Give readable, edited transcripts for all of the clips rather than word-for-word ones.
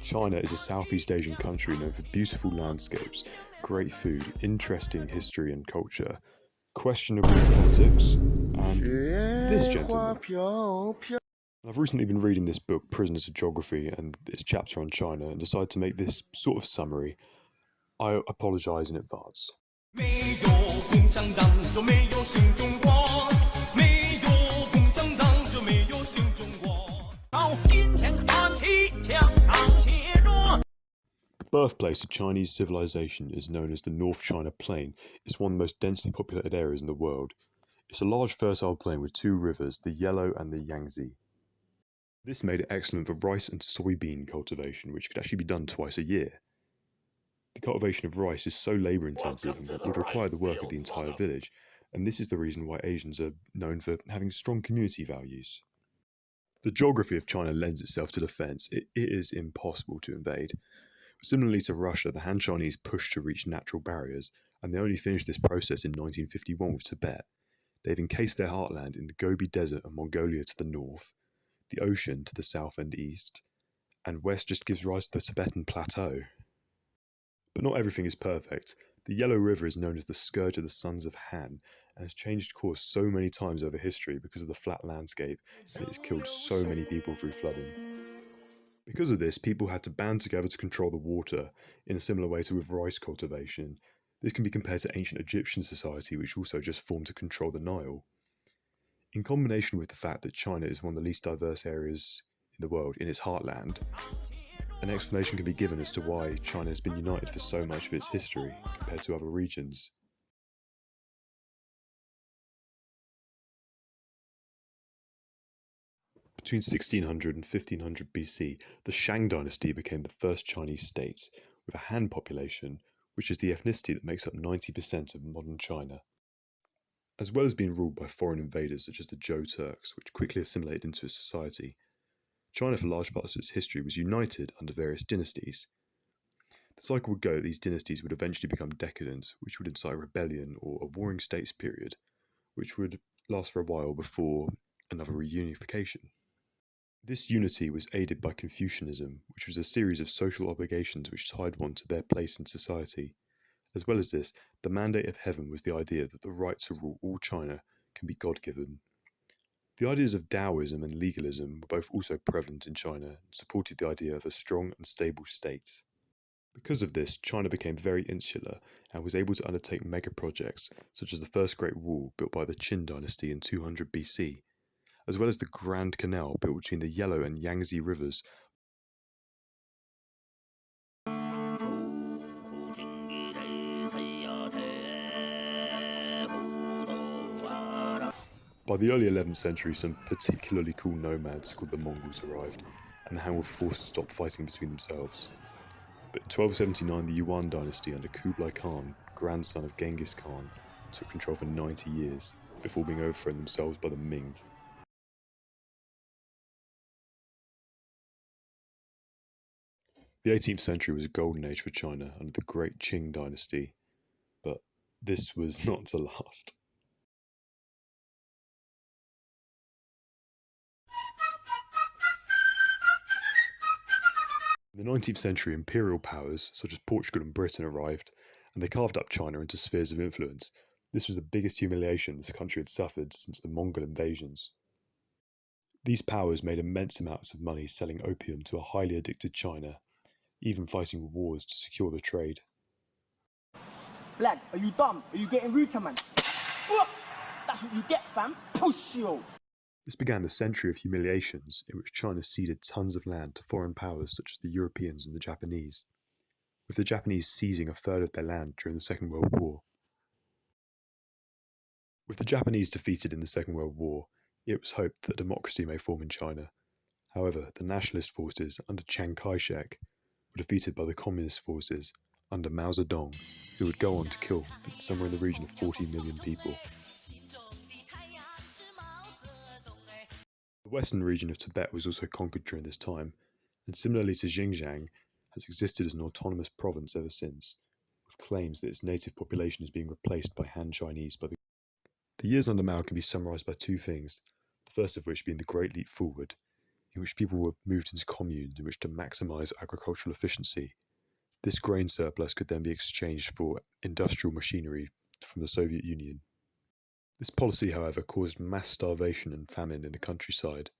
China is a Southeast Asian country known for beautiful landscapes, great food, interesting history and culture, questionable politics, and this gentleman. I've recently been reading this book, Prisoners of Geography, and its chapter on China, and decided to make this sort of summary. I apologise in advance. 没有共产党就没有新中国，没有共产党就没有新中国。好，今天看齐，墙上写着。 The birthplace of Chinese civilization is known as the North China Plain. It's one of the most densely populated areas in the world. It's a large fertile plain with two rivers, the Yellow and the Yangtze. This made it excellent for rice and soybean cultivation, which could actually be done twice a year. The cultivation of rice is so labour intensive and would require the work of the entire village, and this is the reason why Asians are known for having strong community values. The geography of China lends itself to defence. It is impossible to invade. Similarly to Russia, the Han Chinese pushed to reach natural barriers, and they only finished this process in 1951 with Tibet. They've encased their heartland in the Gobi Desert and Mongolia to the north, the ocean to the south and east, and west just gives rise to the Tibetan Plateau. But not everything is perfect. The Yellow River is known as the scourge of the sons of Han, and has changed course so many times over history because of the flat landscape, and it has killed so many people through flooding. Because of this, people had to band together to control the water, in a similar way to with rice cultivation. This can be compared to ancient Egyptian society, which also just formed to control the Nile. In combination with the fact that China is one of the least diverse areas in the world in its heartland, an explanation can be given as to why China has been united for so much of its history compared to other regions. Between 1600 and 1500 BC, the Shang dynasty became the first Chinese state, with a Han population, which is the ethnicity that makes up 90% of modern China. As well as being ruled by foreign invaders such as the Zhou Turks, which quickly assimilated into its society, China for large parts of its history was united under various dynasties. The cycle would go that these dynasties would eventually become decadent, which would incite rebellion or a warring states period, which would last for a while before another reunification. This unity was aided by Confucianism, which was a series of social obligations which tied one to their place in society. As well as this, the mandate of heaven was the idea that the right to rule all China can be God-given. The ideas of Taoism and legalism were both also prevalent in China and supported the idea of a strong and stable state. Because of this, China became very insular and was able to undertake mega projects such as the First Great Wall built by the Qin dynasty in 200 BC, as well as the Grand Canal built between the Yellow and Yangtze rivers. By the early 11th century, some particularly cool nomads called the Mongols arrived, and the Han were forced to stop fighting between themselves. But in 1279, the Yuan dynasty under Kublai Khan, grandson of Genghis Khan, took control for 90 years, before being overthrown themselves by the Ming. The 18th century was a golden age for China under the Great Qing dynasty, but this was not to last. In the 19th century, imperial powers such as Portugal and Britain arrived, and they carved up China into spheres of influence. This was the biggest humiliation this country had suffered since the Mongol invasions. These powers made immense amounts of money selling opium to a highly addicted China, even fighting wars to secure the trade. Lad, are you dumb? Are you getting rude to man? That's what you get, fam. Push you. This began the century of humiliations in which China ceded tons of land to foreign powers such as the Europeans and the Japanese, with the Japanese seizing a third of their land during the Second World War. With the Japanese defeated in the Second World War, it was hoped that democracy may form in China. However, the nationalist forces under Chiang Kai-shek were defeated by the communist forces under Mao Zedong, who would go on to kill somewhere in the region of 40 million people. The western region of Tibet was also conquered during this time, and similarly to Xinjiang, has existed as an autonomous province ever since, with claims that its native population is being replaced by Han Chinese by the years under Mao can be summarized by two things, the first of which being the Great Leap Forward. in which people were moved into communes in which to maximize agricultural efficiency. This grain surplus could then be exchanged for industrial machinery from the Soviet Union. This policy, however, caused mass starvation and famine in the countryside.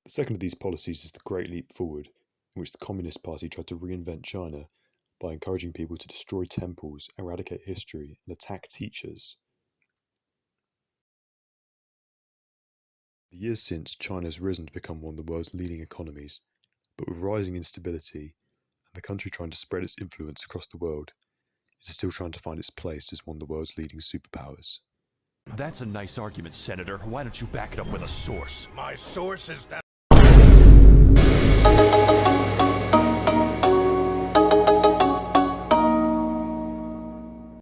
The second of these policies is the Great Leap Forward, in which the Communist Party tried to reinvent China by encouraging people to destroy temples, eradicate history, and attack teachers. In the years since, China has risen to become one of the world's leading economies, but with rising instability and the country trying to spread its influence across the world, it is still trying to find its place as one of the world's leading superpowers. That's a nice argument, Senator. Why don't you back it up with a source? My source is that